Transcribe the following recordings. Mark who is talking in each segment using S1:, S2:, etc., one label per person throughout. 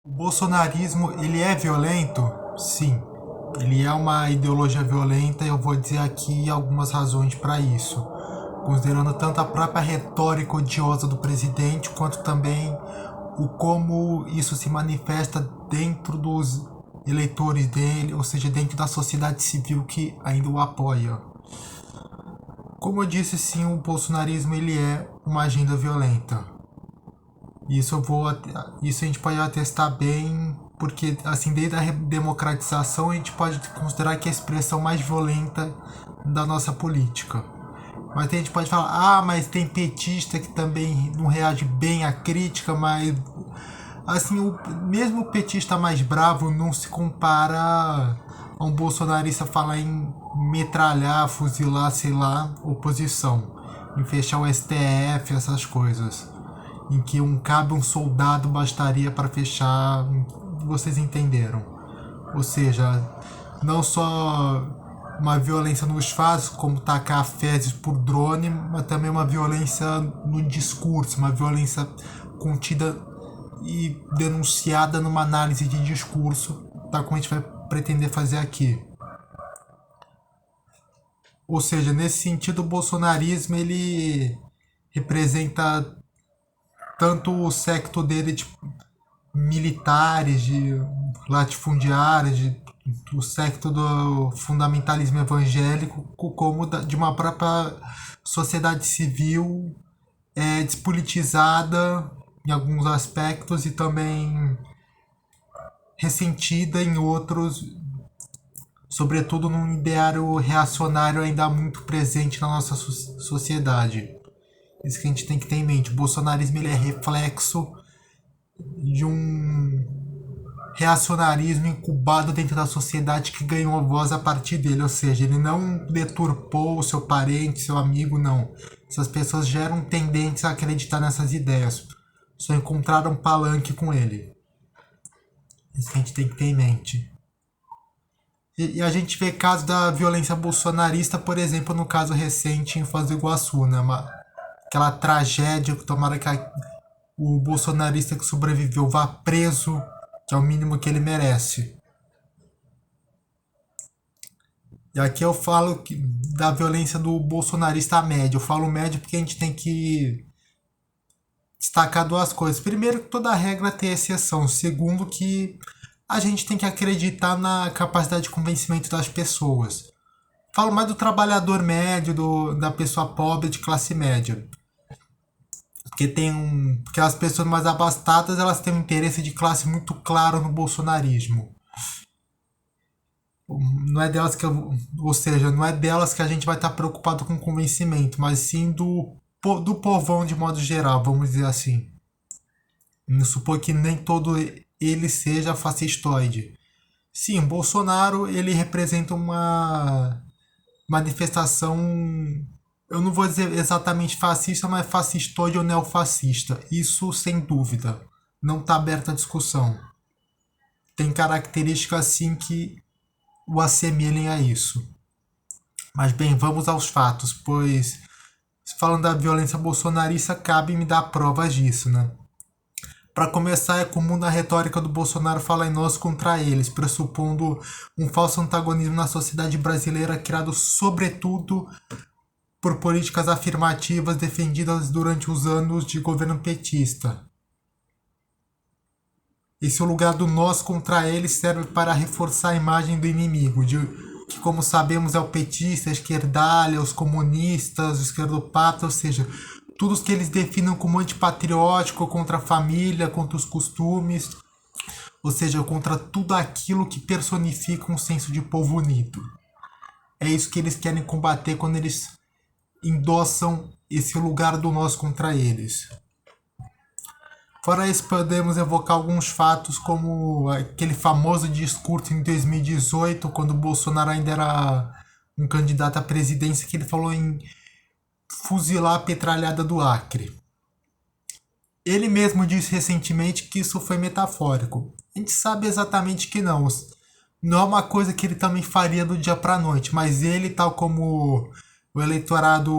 S1: O bolsonarismo, ele é violento? Sim. Ele é uma ideologia violenta e eu vou dizer aqui algumas razões para isso. Considerando tanto a própria retórica odiosa do presidente, quanto também o como isso se manifesta dentro dos eleitores dele, ou seja, dentro da sociedade civil que ainda o apoia. Como eu disse, sim, o bolsonarismo ele é uma agenda violenta. Isso a gente pode atestar bem, porque assim desde a democratização a gente pode considerar que é a expressão mais violenta da nossa política. Mas a gente pode falar, mas tem petista que também não reage bem à crítica, mas assim, mesmo o petista mais bravo não se compara a um bolsonarista falar em metralhar, fuzilar, sei lá, oposição, em fechar o STF, essas coisas em que cabe um soldado bastaria para fechar. Vocês entenderam? Ou seja, não só uma violência nos fatos, como tacar fezes por drone, mas também uma violência no discurso, uma violência contida e denunciada numa análise de discurso, tal como a gente vai pretender fazer aqui. Ou seja, nesse sentido, o bolsonarismo ele representa tanto o secto dele de militares, de latifundiários, do secto do fundamentalismo evangélico, como de uma própria sociedade civil despolitizada em alguns aspectos e também ressentida em outros, sobretudo num ideário reacionário ainda muito presente na nossa sociedade. Isso que a gente tem que ter em mente. O bolsonarismo ele é reflexo de um reacionarismo incubado dentro da sociedade que ganhou voz a partir dele, ou seja, ele não deturpou o seu parente, seu amigo, não. Essas pessoas já eram tendentes a acreditar nessas ideias, só encontraram palanque com ele. Isso que a gente tem que ter em mente. E a gente vê casos da violência bolsonarista, por exemplo, no caso recente em Foz do Iguaçu, né? Aquela tragédia, tomara que o bolsonarista que sobreviveu vá preso, que é o mínimo que ele merece. E aqui eu falo da violência do bolsonarista médio. Eu falo médio porque a gente tem que destacar duas coisas. Primeiro, que toda regra tem exceção. Segundo, que a gente tem que acreditar na capacidade de convencimento das pessoas. Falo mais do trabalhador médio, da pessoa pobre de classe média. Porque as pessoas mais abastadas elas têm um interesse de classe muito claro no bolsonarismo. Não é delas que ou seja, não é delas que a gente vai estar preocupado com convencimento, mas sim do povão de modo geral, vamos dizer assim. Não supor que nem todo ele seja fascistoide. Sim, Bolsonaro ele representa uma manifestação, eu não vou dizer exatamente fascista, mas fascistoide ou neofascista. Isso sem dúvida. Não está aberta a discussão. Tem características assim que o assemelhem a isso. Mas bem, vamos aos fatos, pois falando da violência bolsonarista, cabe me dar provas disso, né? Para começar, é comum na retórica do Bolsonaro falar em nós contra eles, pressupondo um falso antagonismo na sociedade brasileira criado sobretudo por políticas afirmativas defendidas durante os anos de governo petista. Esse lugar do nós contra eles serve para reforçar a imagem do inimigo, que como sabemos é o petista, a esquerdalha, os comunistas, o esquerdopata, ou seja, todos que eles definem como antipatriótico, contra a família, contra os costumes, ou seja, contra tudo aquilo que personifica um senso de povo unido. É isso que eles querem combater quando eles endossam esse lugar do nós contra eles. Fora isso, podemos evocar alguns fatos como aquele famoso discurso em 2018, quando o Bolsonaro ainda era um candidato à presidência, que ele falou em fuzilar a petralhada do Acre. Ele mesmo disse recentemente que isso foi metafórico. A gente sabe exatamente que não. Não é uma coisa que ele também faria do dia para a noite, mas ele, tal como o eleitorado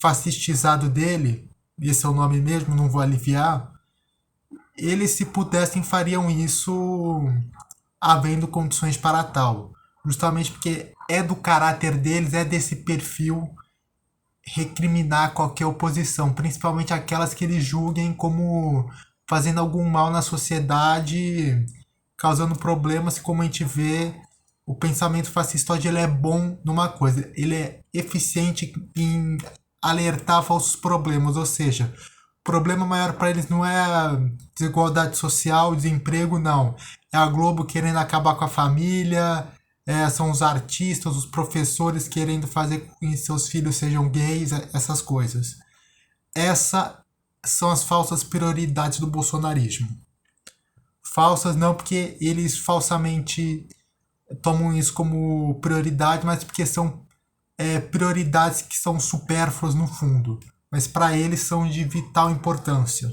S1: fascistizado dele, esse é o nome mesmo, não vou aliviar, eles, se pudessem, fariam isso havendo condições para tal. Justamente porque é do caráter deles, é desse perfil recriminar qualquer oposição, principalmente aquelas que eles julguem como fazendo algum mal na sociedade, causando problemas, como a gente vê, o pensamento fascista hoje ele é bom numa coisa, ele é eficiente em alertar falsos problemas, ou seja, o problema maior para eles não é a desigualdade social, desemprego, não. É a Globo querendo acabar com a família, são os artistas, os professores querendo fazer com que seus filhos sejam gays, essas coisas. Essas são as falsas prioridades do bolsonarismo. Falsas não porque eles falsamente tomam isso como prioridade, mas porque são prioridades que são supérfluas no fundo. Mas para eles são de vital importância.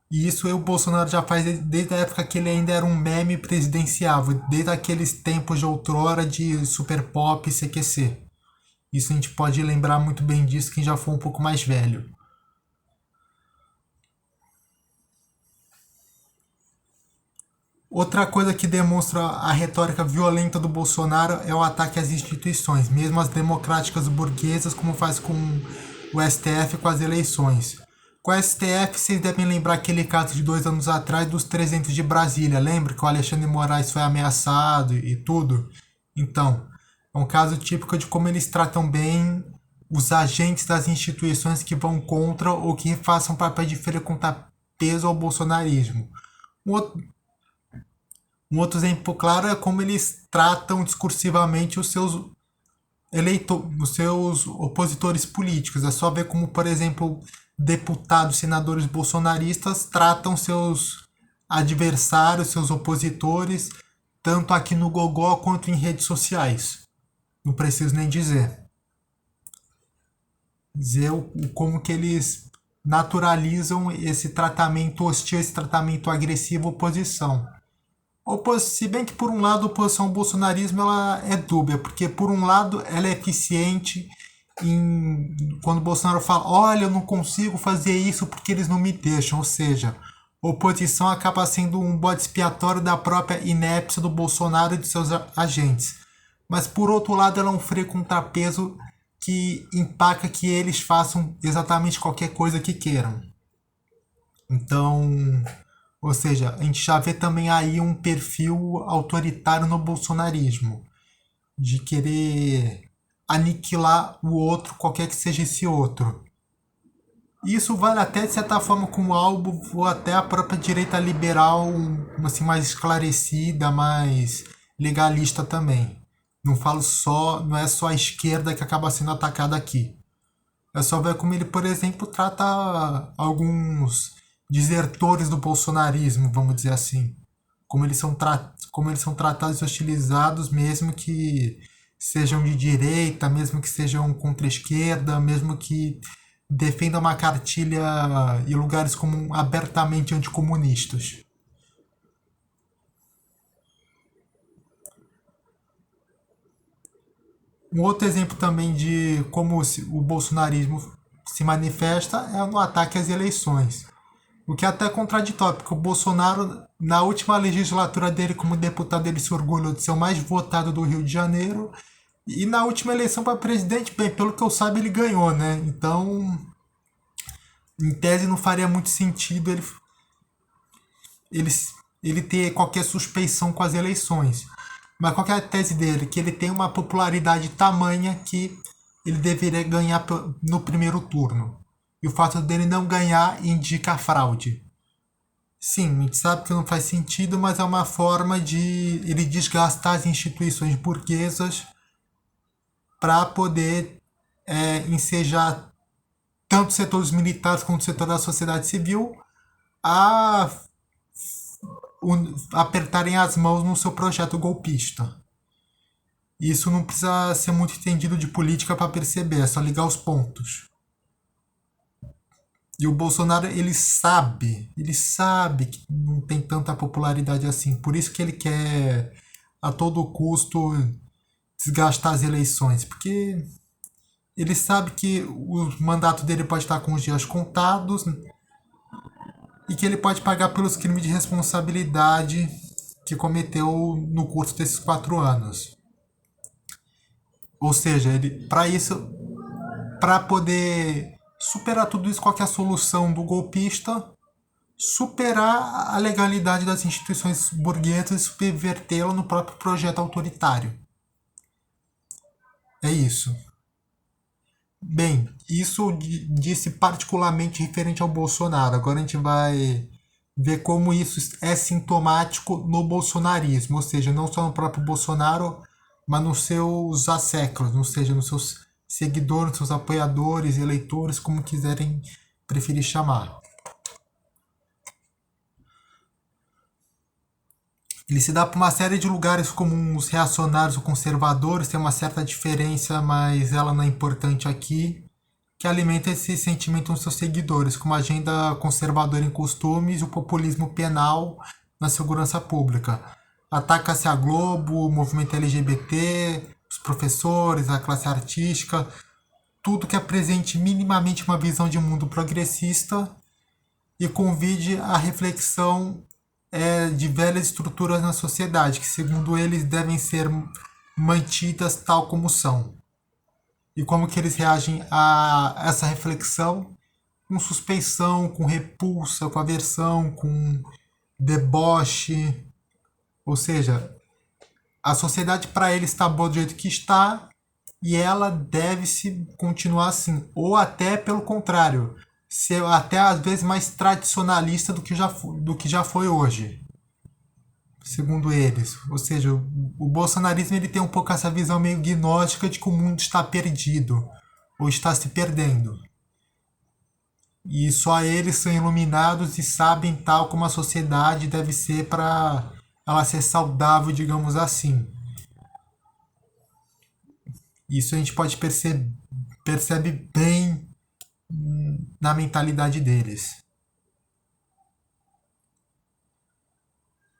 S1: E isso o Bolsonaro já faz desde a época que ele ainda era um meme presidencial, desde aqueles tempos de outrora de Super Pop e CQC. Isso a gente pode lembrar muito bem disso quem já foi um pouco mais velho. Outra coisa que demonstra a retórica violenta do Bolsonaro é o ataque às instituições, mesmo as democráticas burguesas, como faz com o STF com as eleições. Com o STF, vocês devem lembrar aquele caso de 2 anos atrás dos 300 de Brasília. Lembra que o Alexandre de Moraes foi ameaçado e tudo? Então, é um caso típico de como eles tratam bem os agentes das instituições que vão contra ou que façam papel de feira contra peso ao bolsonarismo. Um outro, um outro exemplo claro é como eles tratam discursivamente os seus opositores políticos. É só ver como, por exemplo, deputados, senadores bolsonaristas tratam seus adversários, seus opositores, tanto aqui no Gogó quanto em redes sociais. Não preciso nem dizer como que eles naturalizam esse tratamento hostil, esse tratamento agressivo à oposição. Se bem que por um lado a oposição ao bolsonarismo ela é dúbia, porque por um lado ela é eficiente quando o Bolsonaro fala, olha, eu não consigo fazer isso porque eles não me deixam, ou seja, a oposição acaba sendo um bode expiatório da própria inépcia do Bolsonaro e de seus agentes. Mas por outro lado ela é um freio contrapeso que empaca que eles façam exatamente qualquer coisa que queiram. Então, ou seja, a gente já vê também aí um perfil autoritário no bolsonarismo, de querer aniquilar o outro, qualquer que seja esse outro. Isso vale até de certa forma com o álbum ou até a própria direita liberal, assim, mais esclarecida, mais legalista também. Não falo só, não é só a esquerda que acaba sendo atacada aqui. É só ver como ele, por exemplo, trata alguns desertores do bolsonarismo, vamos dizer assim. Como eles são tratados e hostilizados, mesmo que sejam de direita, mesmo que sejam contra a esquerda, mesmo que defendam uma cartilha em lugares como abertamente anticomunistas. Um outro exemplo também de como o bolsonarismo se manifesta é no ataque às eleições. O que é até contraditório, porque o Bolsonaro, na última legislatura dele como deputado, ele se orgulhou de ser o mais votado do Rio de Janeiro. E na última eleição para presidente, bem, pelo que eu saiba, ele ganhou, né? Então, em tese, não faria muito sentido ele, ele ter qualquer suspeição com as eleições. Mas qual que é a tese dele? Que ele tem uma popularidade tamanha que ele deveria ganhar no primeiro turno. E o fato dele não ganhar indica a fraude. Sim, a gente sabe que não faz sentido, mas é uma forma de ele desgastar as instituições burguesas para poder ensejar tanto setores militares quanto o setor da sociedade civil a apertarem as mãos no seu projeto golpista. Isso não precisa ser muito entendido de política para perceber, é só ligar os pontos. E o Bolsonaro, ele sabe que não tem tanta popularidade assim. Por isso que ele quer, a todo custo, desgastar as eleições. Porque Ele sabe que o mandato dele pode estar com os dias contados e que ele pode pagar pelos crimes de responsabilidade que cometeu no curso desses 4 anos. Ou seja, ele, para isso, para poder superar tudo isso, qual que é a solução do golpista? Superar a legalidade das instituições burguesas e subvertê-la no próprio projeto autoritário. É isso. Bem, isso eu disse particularmente referente ao Bolsonaro. Agora a gente vai ver como isso é sintomático no bolsonarismo, ou seja, não só no próprio Bolsonaro, mas nos seus asséculos, ou seja, nos seus seguidores, nos seus apoiadores, eleitores, como quiserem preferir chamar. Ele se dá para uma série de lugares como os reacionários ou conservadores, tem uma certa diferença, mas ela não é importante aqui, que alimenta esse sentimento nos seus seguidores, como a agenda conservadora em costumes e o populismo penal na segurança pública. Ataca-se a Globo, o movimento LGBT, os professores, a classe artística, tudo que apresente minimamente uma visão de mundo progressista e convide à reflexão de velhas estruturas na sociedade, que segundo eles devem ser mantidas tal como são. E como que eles reagem a essa reflexão? Com suspeição, com repulsa, com aversão, com deboche. Ou seja, a sociedade para eles está boa do jeito que está e ela deve se continuar assim. Ou até pelo contrário, ser até às vezes mais tradicionalista do que já foi hoje, segundo eles. Ou seja, o bolsonarismo ele tem um pouco essa visão meio gnóstica de que o mundo está perdido ou está se perdendo. E só eles são iluminados e sabem tal como a sociedade deve ser para ela ser saudável, digamos assim. Isso a gente pode percebe bem na mentalidade deles.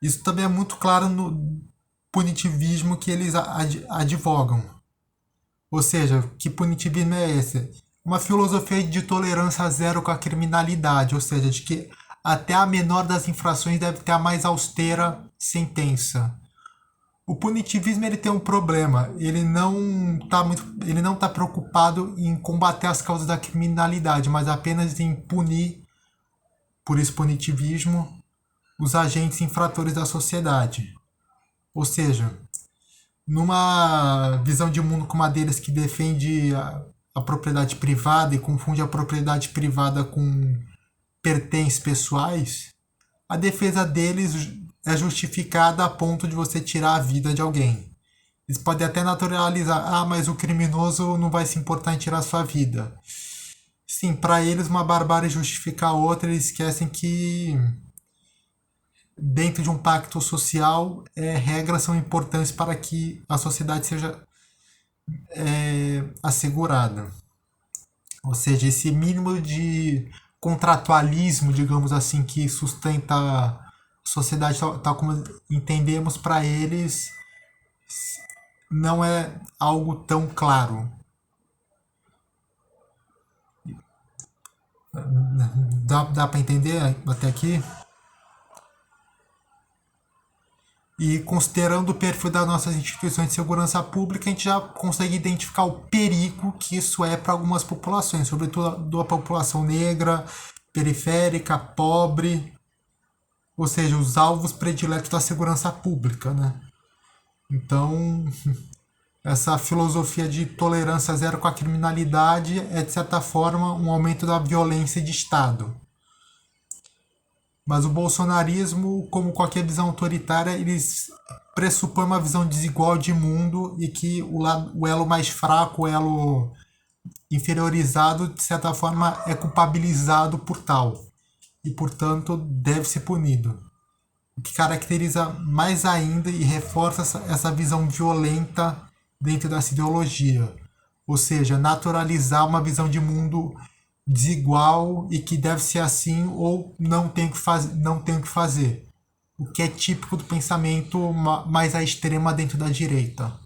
S1: Isso também é muito claro no punitivismo que eles advogam. Ou seja, que punitivismo é esse? Uma filosofia de tolerância zero com a criminalidade, ou seja, de que até a menor das infrações deve ter a mais austera sentença. O punitivismo ele tem um problema, ele não está preocupado em combater as causas da criminalidade, mas apenas em punir, por isso punitivismo, os agentes infratores da sociedade. Ou seja, numa visão de mundo como a deles que defende a propriedade privada e confunde a propriedade privada com pertences pessoais, a defesa deles é justificada a ponto de você tirar a vida de alguém. Eles podem até naturalizar, mas o criminoso não vai se importar em tirar a sua vida. Sim, para eles uma barbárie justifica a outra, eles esquecem que dentro de um pacto social, regras são importantes para que a sociedade seja assegurada. Ou seja, esse mínimo de contratualismo, digamos assim, que sustenta a sociedade tal como entendemos para eles, não é algo tão claro. Dá para entender até aqui? E considerando o perfil das nossas instituições de segurança pública, a gente já consegue identificar o perigo que isso é para algumas populações, sobretudo a população negra, periférica, pobre, ou seja, os alvos prediletos da segurança pública, né? Então, essa filosofia de tolerância zero com a criminalidade é, de certa forma, um aumento da violência de Estado. Mas o bolsonarismo, como qualquer visão autoritária, eles pressupõe uma visão desigual de mundo e que o elo mais fraco, o elo inferiorizado, de certa forma, é culpabilizado por tal. E, portanto, deve ser punido. O que caracteriza mais ainda e reforça essa visão violenta dentro dessa ideologia. Ou seja, naturalizar uma visão de mundo desigual e que deve ser assim ou não tem o que fazer. O que é típico do pensamento mais à extrema dentro da direita.